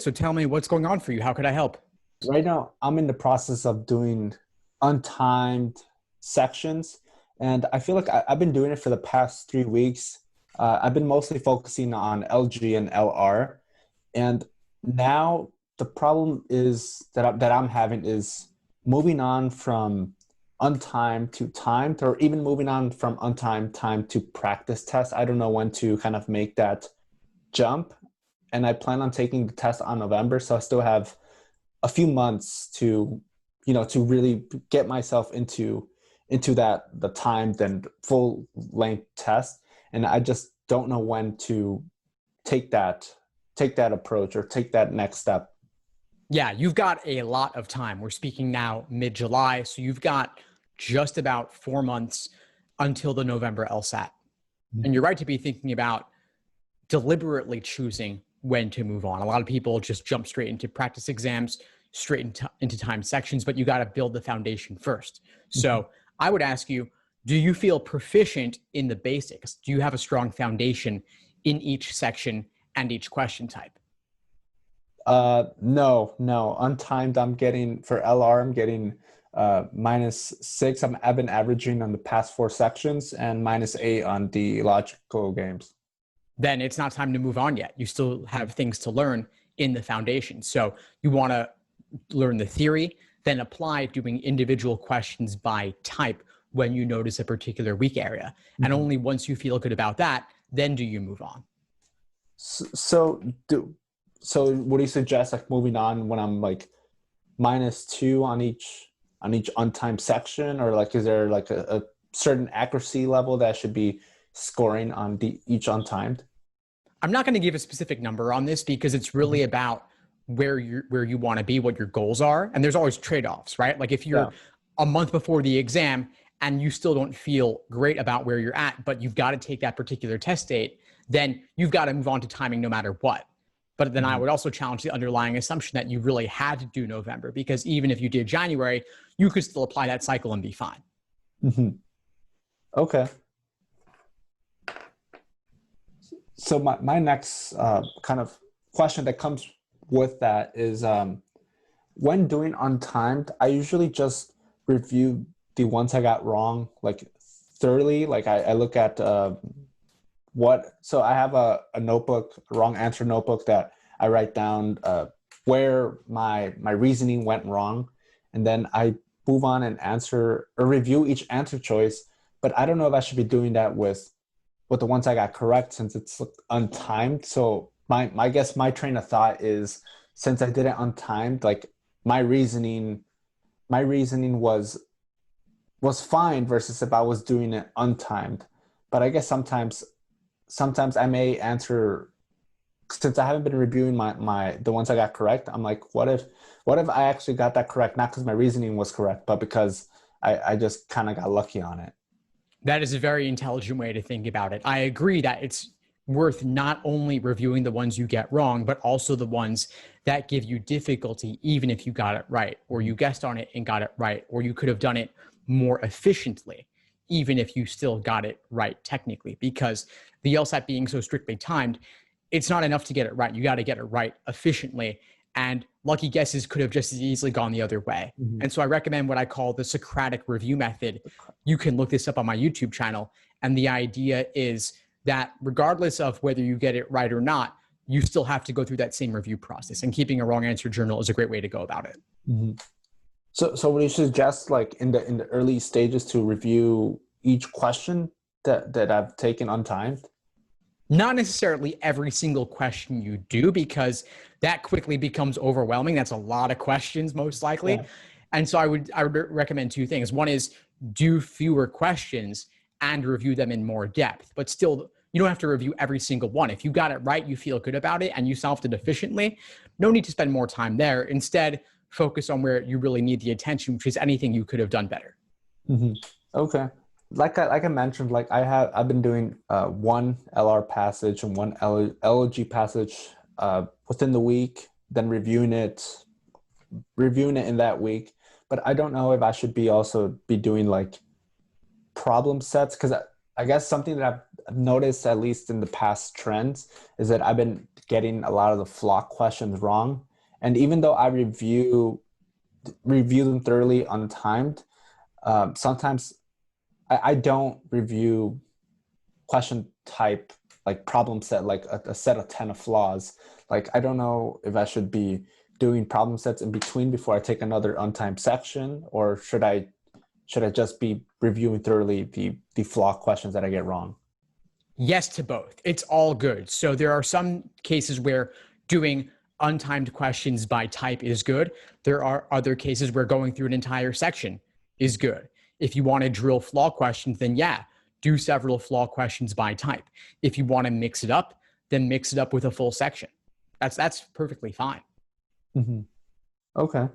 So tell me what's going on for you. How could I help? Right now, I'm in the process of doing untimed sections, and I feel like I've been doing it for the past 3 weeks. I've been mostly focusing on LG and LR, and now the problem is that I'm having is moving on from untimed to timed, or even moving on from untimed time to practice test. I don't know when to kind of make that jump, and I plan on taking the test on November, so I still have a few months to, to really get myself into that the timed and full length test, and I just don't know when to take that approach or take that next step. Yeah, you've got a lot of time. We're speaking now mid-July, so you've got just about 4 months until the November LSAT. And you're right to be thinking about deliberately choosing when to move on. A lot of people just jump straight into practice exams, straight into time sections, but you got to build the foundation first. So I would ask you, do you feel proficient in the basics? Do you have a strong foundation in each section and each question type? No. Untimed, I'm getting for LR, I'm getting -6. I've been averaging on the past 4 sections and -8 on the logical games. Then it's not time to move on yet. You still have things to learn in the foundation. So you want to learn the theory, then apply doing individual questions by type when you notice a particular weak area. And only once you feel good about that, then do you move on. So, so what do you suggest, like moving on when I'm like -2 on each untimed section, or like is there like a certain accuracy level that I should be scoring on each untimed? I'm not going to give a specific number on this because it's really about where you want to be, what your goals are, and there's always trade-offs, right? Like if you're a month before the exam and you still don't feel great about where you're at, but you've got to take that particular test date, then you've got to move on to timing no matter what. But then I would also challenge the underlying assumption that you really had to do November, because even if you did January, you could still apply that cycle and be fine. Okay. So my next kind of question that comes with that is, when doing untimed, I usually just review the ones I got wrong, like thoroughly. Like I look at so I have a notebook, a wrong answer notebook, that I write down where my reasoning went wrong, and then I move on and answer or review each answer choice. But I don't know if I should be doing that with the ones I got correct, since it's untimed. So my guess, my train of thought is, since I did it untimed, like my reasoning was fine versus if I was doing it untimed. But I guess sometimes I may answer, since I haven't been reviewing the ones I got correct, I'm like, what if I actually got that correct, not because my reasoning was correct, but because I just kind of got lucky on it. That is a very intelligent way to think about it. I agree that it's worth not only reviewing the ones you get wrong, but also the ones that give you difficulty, even if you got it right, or you guessed on it and got it right, or you could have done it more efficiently, even if you still got it right technically. Because the LSAT being so strictly timed, it's not enough to get it right. You got to get it right efficiently. And lucky guesses could have just as easily gone the other way. And so I recommend what I call the Socratic review method. You can look this up on my YouTube channel. And the idea is that regardless of whether you get it right or not, you still have to go through that same review process. And keeping a wrong answer journal is a great way to go about it. So would you suggest, like in the early stages, to review each question that I've taken untimed? Not necessarily every single question you do, because that quickly becomes overwhelming. That's a lot of questions, most likely. Yeah. And so I would recommend two things. One is do fewer questions and review them in more depth, but still you don't have to review every single one. If you got it right, you feel good about it, and you solved it efficiently, no need to spend more time there. Instead, focus on where you really need the attention, which is anything you could have done better. Okay. Like I mentioned, like I've been doing one LR passage and one LG passage within the week, then reviewing it in that week. But I don't know if I should be also doing like problem sets, because I guess something that noticed, at least in the past trends, is that I've been getting a lot of the Flaw questions wrong. And even though I review them thoroughly untimed, sometimes I don't review question type, like problem set, like a set of 10 of flaws. Like, I don't know if I should be doing problem sets in between before I take another untimed section, or should I just be reviewing thoroughly the flaw questions that I get wrong? Yes to both. It's all good. So there are some cases where doing untimed questions by type is good. There are other cases where going through an entire section is good. If you want to drill flaw questions, then yeah, do several flaw questions by type. If you want to mix it up, then mix it up with a full section. That's perfectly fine. Mm-hmm. Okay.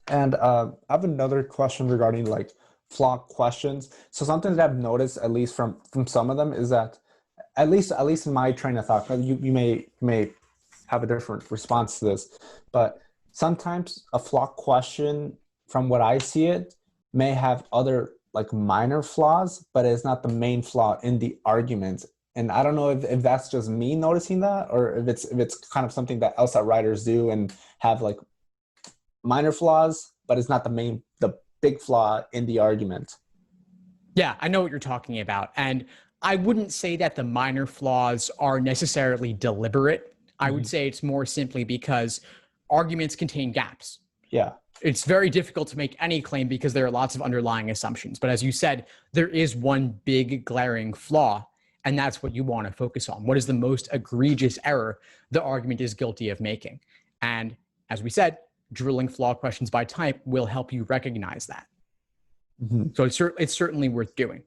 And I have another question regarding like flaw questions. So something that I've noticed, at least from some of them, is that at least in my train of thought, you may have a different response to this, but sometimes a flaw question, from what I see it, may have other like minor flaws, but it's not the main flaw in the argument. And I don't know if that's just me noticing that, or if it's kind of something that LSAT writers do and have like minor flaws, but it's not the big flaw in the argument. Yeah, I know what you're talking about. And I wouldn't say that the minor flaws are necessarily deliberate. I would say it's more simply because arguments contain gaps. Yeah. It's very difficult to make any claim because there are lots of underlying assumptions. But as you said, there is one big glaring flaw, and that's what you want to focus on. What is the most egregious error the argument is guilty of making? And as we said, drilling flaw questions by type will help you recognize that. So it's certainly worth doing.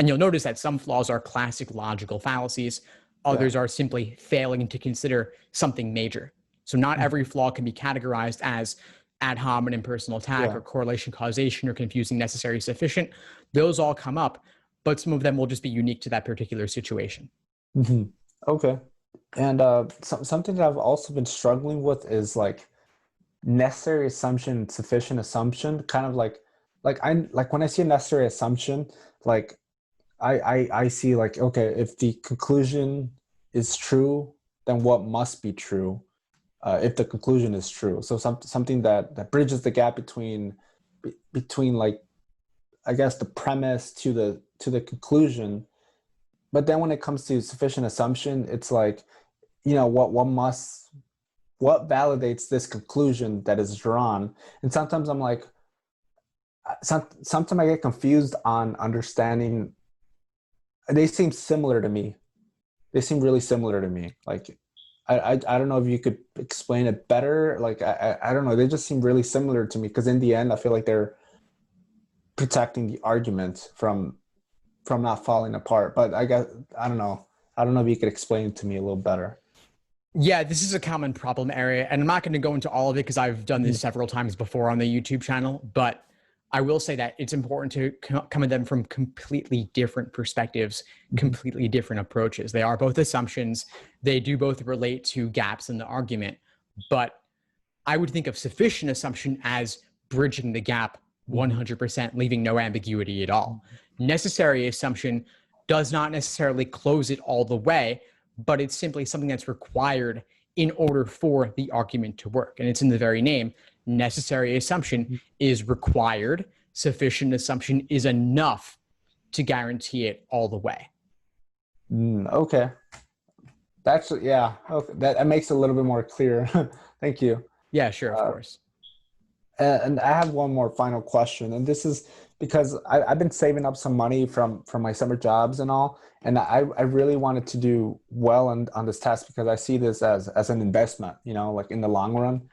And you'll notice that some flaws are classic logical fallacies. Others are simply failing to consider something major. So not every flaw can be categorized as ad hominem personal attack or correlation causation or confusing necessary sufficient. Those all come up, but some of them will just be unique to that particular situation. Okay. And something that I've also been struggling with is like necessary assumption, sufficient assumption, kind of like when I see a necessary assumption, like I see like, okay, if the conclusion is true, then what must be true if the conclusion is true? So something that bridges the gap between like, I guess, the premise to the conclusion. But then when it comes to sufficient assumption, it's like, you know, what validates this conclusion that is drawn? And sometimes I'm like, sometimes I get confused on understanding. They seem similar to me. They seem really similar to me. Like, I don't know if you could explain it better. Like, I don't know. They just seem really similar to me, because in the end, I feel like they're protecting the argument from not falling apart. But I don't know. I don't know if you could explain it to me a little better. Yeah, this is a common problem area, and I'm not going to go into all of it because I've done this several times before on the YouTube channel, but I will say that it's important to come at them from completely different perspectives, completely different approaches. They are both assumptions. They do both relate to gaps in the argument, but I would think of sufficient assumption as bridging the gap 100%, leaving no ambiguity at all. Necessary assumption does not necessarily close it all the way, but it's simply something that's required in order for the argument to work. And it's in the very name. Necessary assumption is required. Sufficient assumption is enough to guarantee it all the way. Okay. That's, yeah. Okay. That makes it a little bit more clear. Thank you. Yeah, sure, of course. And I have one more final question, and this is because I've been saving up some money from my summer jobs and all, and I really wanted to do well on this test because I see this as an investment, you know, like in the long run.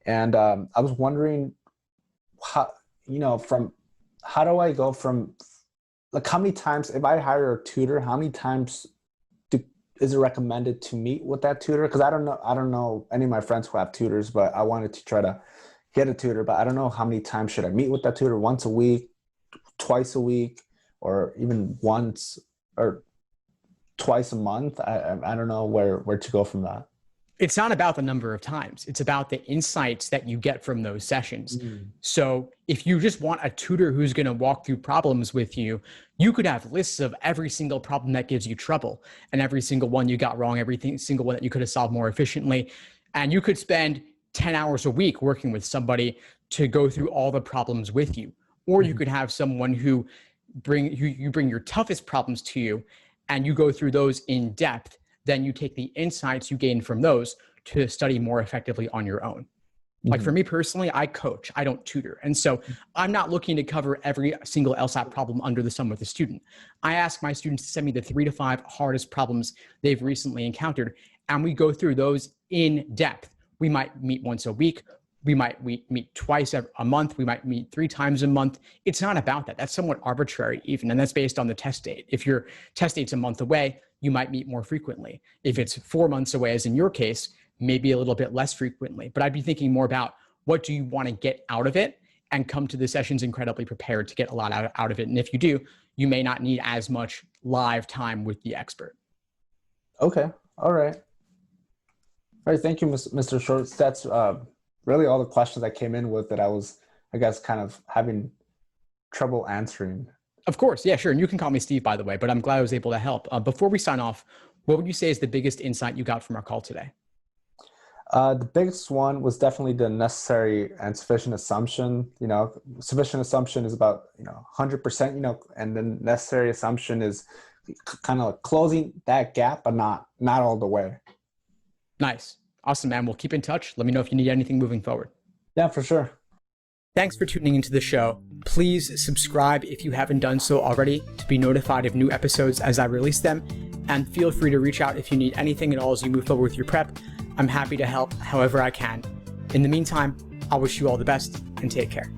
And I was wondering how, you know, how do I go from, like, how many times, if I hire a tutor, how many times is it recommended to meet with that tutor? Because I don't know any of my friends who have tutors, but I wanted to try to get a tutor, but I don't know how many times should I meet with that tutor. Once a week, twice a week, or even once or twice a month. I don't know where to go from that. It's not about the number of times. It's about the insights that you get from those sessions. Mm. So if you just want a tutor who's going to walk through problems with you, you could have lists of every single problem that gives you trouble and every single one you got wrong, single one that you could have solved more efficiently. And you could spend 10 hours a week working with somebody to go through all the problems with you. Or you could have someone who you bring your toughest problems to you and you go through those in depth. Then you take the insights you gain from those to study more effectively on your own. Like for me personally, I coach, I don't tutor. And so I'm not looking to cover every single LSAT problem under the sun with a student. I ask my students to send me the 3 to 5 hardest problems they've recently encountered. And we go through those in depth. We might meet once a week. We might meet twice a month. We might meet 3 times a month. It's not about that. That's somewhat arbitrary even. And that's based on the test date. If your test date's a month away, you might meet more frequently. If it's 4 months away, as in your case, maybe a little bit less frequently. But I'd be thinking more about what do you want to get out of it and come to the sessions incredibly prepared to get a lot out of it. And if you do, you may not need as much live time with the expert. Okay. All right. All right. Thank you, Mr. Schwartz. That's really all the questions I came in with that I was, I guess, kind of having trouble answering. Of course. Yeah, sure. And you can call me Steve, by the way, but I'm glad I was able to help. Before we sign off, what would you say is the biggest insight you got from our call today? The biggest one was definitely the necessary and sufficient assumption. Sufficient assumption is about 100%. And the necessary assumption is kind of closing that gap, but not all the way. Nice, awesome, man. We'll keep in touch. Let me know if you need anything moving forward. Yeah, for sure. Thanks for tuning into the show. Please subscribe if you haven't done so already to be notified of new episodes as I release them. And feel free to reach out if you need anything at all as you move forward with your prep. I'm happy to help however I can. In the meantime, I'll wish you all the best and take care.